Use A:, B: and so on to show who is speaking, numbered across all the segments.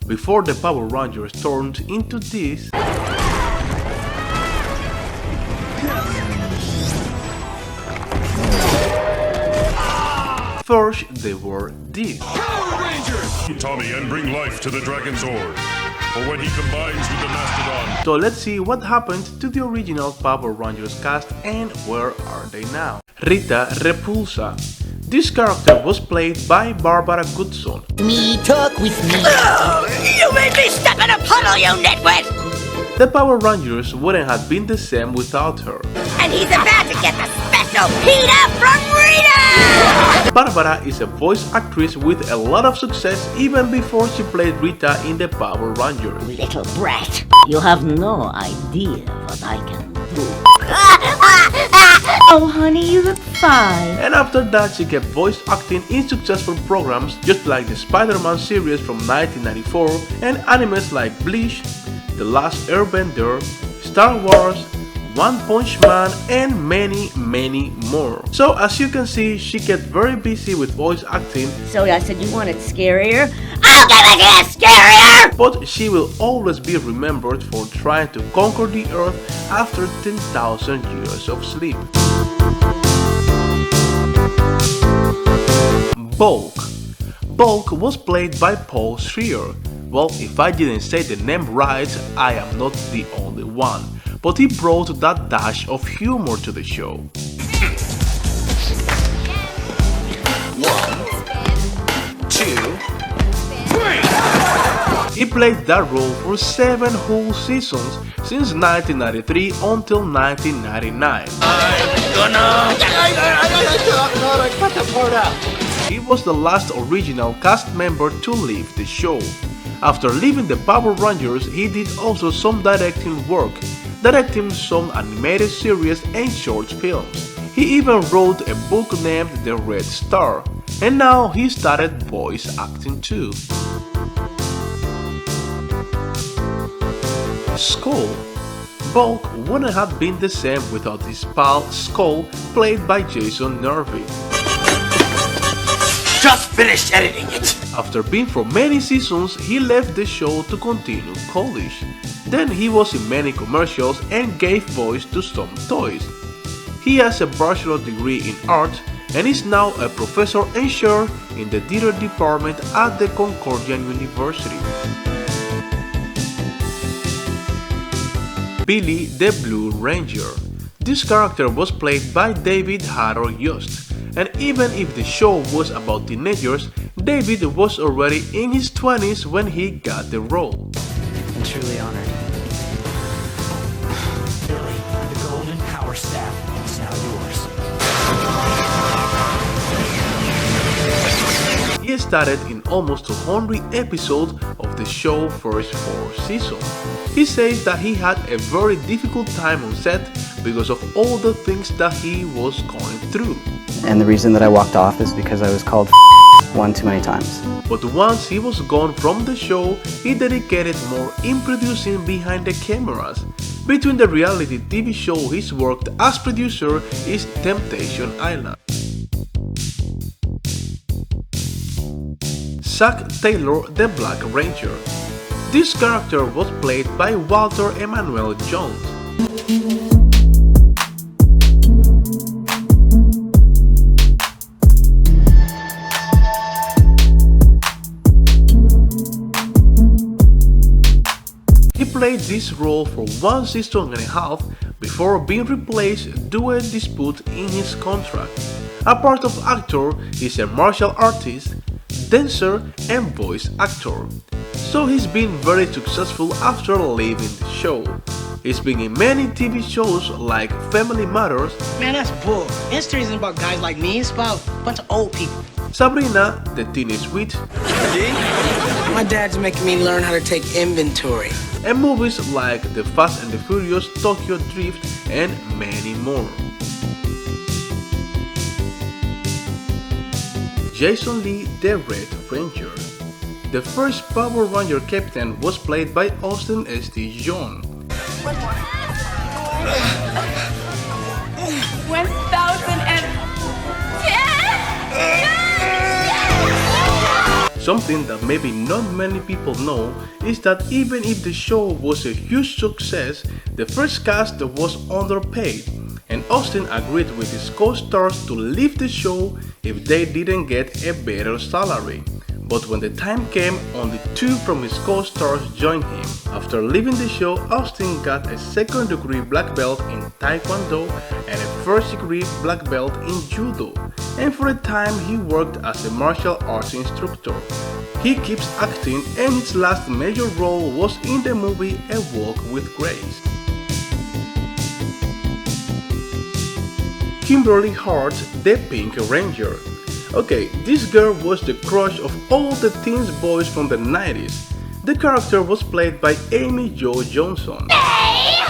A: before the Power Rangers turned into this. First, they were this.
B: Power Rangers! Tommy and bring life to the Dragon Zord. Or when he combines with the Mastodon.
A: So let's see what happened to the original Power Rangers cast and where are they now. Rita Repulsa. This character was played by Barbara Goodson.
C: Me talk with me.
D: Oh, you made me step in a puddle, you nitwit!
A: The Power Rangers wouldn't have been the same without her.
D: And he's about to get the special PETA from Rita!
A: Barbara is a voice actress with a lot of success even before she played Rita in the Power Rangers.
D: Little brat.
C: You have no idea what I can do. Oh, honey, you look fine.
A: And after that, she kept voice acting in successful programs just like the Spider-Man series from 1994 and animes like Bleach, The Last Airbender, Star Wars, One Punch Man, and many more. So as you can see, she kept very busy with voice acting.
C: So I said you want it scarier?
D: I'll give it to you scarier!
A: But she will always be remembered for trying to conquer the earth after 10,000 years of sleep. Bulk. Bulk was played by Paul Schreier. Well, if I didn't say the name right, I am not the only one. But he brought that dash of humor to the show.
B: 1, 2, 3!
A: He played that role for 7 whole seasons since 1993 until 1999. He was the last original cast member to leave the show. After leaving the Power Rangers, he did also some directing work, directing some animated series and short films. He even wrote a book named The Red Star, and now he started voice acting too. Skull. Bulk wouldn't have been the same without his pal Skull, played by Jason Nervy.
D: Just finished editing it!
A: After being for many seasons, he left the show to continue college. Then he was in many commercials and gave voice to some toys. He has a bachelor's degree in art and is now a professor and chair in the theater department at the Concordia University. Billy the Blue Ranger. This character was played by David Harold Yost, and even if the show was about teenagers, David was already in his 20s when he got the role.
E: I'm truly honored. Billy, the golden power staff is now yours.
A: He started in almost 200 episodes of the show's first 4 seasons. He says that he had a very difficult time on set because of all the things that he was going through.
F: And the reason that I walked off is because I was called one too many times.
A: But once he was gone from the show, he dedicated more in producing behind the cameras. Between the reality TV show he's worked as producer is Temptation Island. Zack Taylor, the Black Ranger. This character was played by Walter Emmanuel Jones. He played this role for 1 season and a half before being replaced due to a dispute in his contract. Apart of actor, he's a martial artist, dancer and voice actor. So he's been very successful after leaving the show. He's been in many TV shows like Family Matters.
G: Man, that's bull. History isn't about guys like me, it's about a bunch of old people.
A: Sabrina, the Teenage Witch.
G: My dad's making me learn how to take inventory.
A: And movies like The Fast and the Furious, Tokyo Drift and many more. Jason Lee, the Red Ranger. The first Power Ranger captain was played by Austin S.T. Jones.
H: 1010!
A: Something that maybe not many people know is that even if the show was a huge success, the first cast was underpaid, and Austin agreed with his co-stars to leave the show if they didn't get a better salary. But when the time came, only 2 from his co-stars joined him. After leaving the show, Austin got a second-degree black belt in Taekwondo and a first-degree black belt in Judo, and for a time he worked as a martial arts instructor. He keeps acting, and his last major role was in the movie A Walk with Grace. Kimberly Hart, the Pink Ranger. Okay, this girl was the crush of all the teen boys from the 90s. The character was played by Amy Jo Johnson.
D: Hey!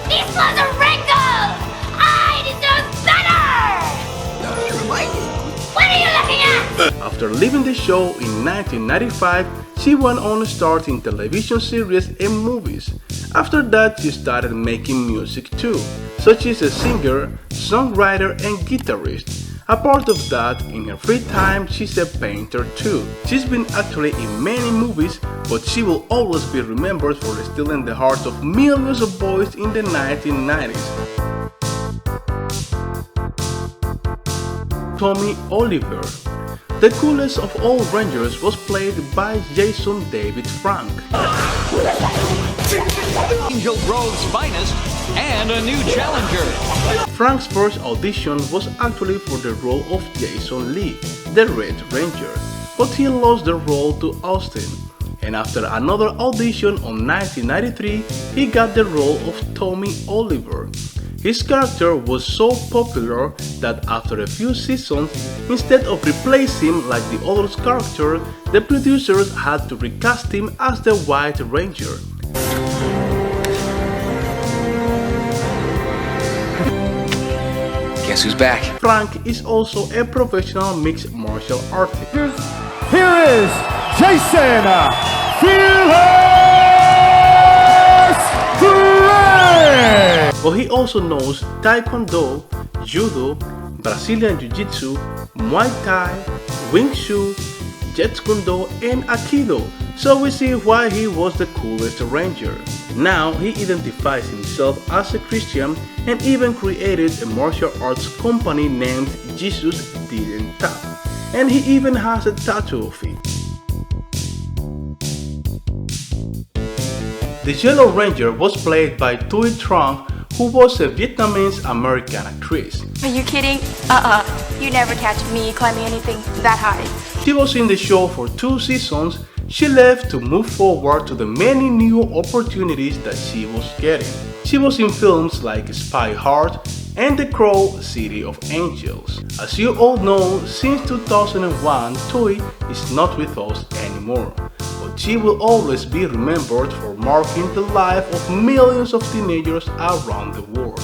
D: This was a wrinkle! I deserve better! What are you looking at?
A: After leaving the show in 1995, she went on to star in television series and movies. After that, she started making music too, such as a singer, songwriter, and guitarist. Apart of that, in her free time, she's a painter too. She's been actually in many movies, but she will always be remembered for stealing the hearts of millions of boys in the 1990s. Tommy Oliver. The coolest of all Rangers was played by Jason David Frank.
H: Angel Grove's finest and a new challenger.
A: Frank's first audition was actually for the role of Jason Lee, the Red Ranger, but he lost the role to Austin, and after another audition on 1993, he got the role of Tommy Oliver. His character was so popular that after a few seasons, instead of replacing him like the other character, the producers had to recast him as the White Ranger.
G: Guess who's back?
A: Frank is also a professional mixed martial artist.
I: Here is Jason Gray!
A: But he also knows Taekwondo, Judo, Brazilian Jiu-Jitsu, Muay Thai, Wing Chun, Jeet Kune Do, and Aikido, so we see why he was the coolest ranger. Now he identifies himself as a Christian and even created a martial arts company named Jesus Didn't Tap, and he even has a tattoo of it. The Yellow Ranger was played by Thuy Truong, who was a Vietnamese-American actress.
J: Are you kidding? You never catch me climbing anything that high.
A: She was in the show for 2 seasons. She left to move forward to the many new opportunities that she was getting. She was in films like Spy Hard and The Crow, City of Angels. As you all know, since 2001, Thuy is not with us anymore, but she will always be remembered for marking the life of millions of teenagers around the world.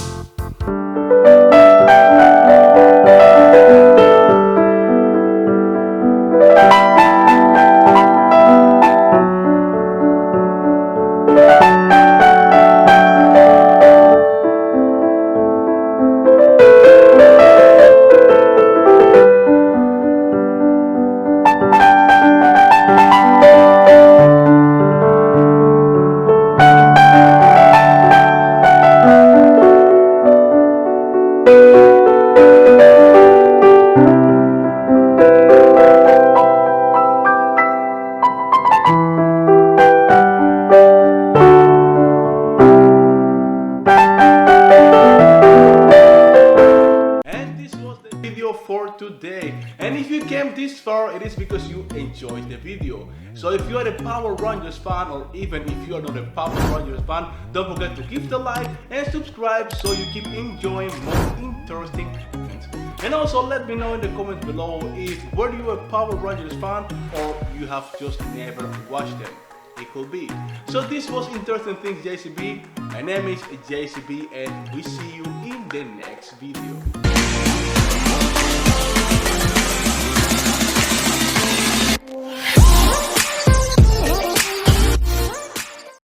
A: For today, and if you came this far, it is because you enjoyed the video. So if you are a Power Rangers fan, or even if you are not a Power Rangers fan, don't forget to give the like and subscribe so you keep enjoying more interesting content. And also let me know in the comments below if were you a Power Rangers fan or you have just never watched them. It could be. So this was Interesting Things JCB. My name is JCB and we see you in the next video.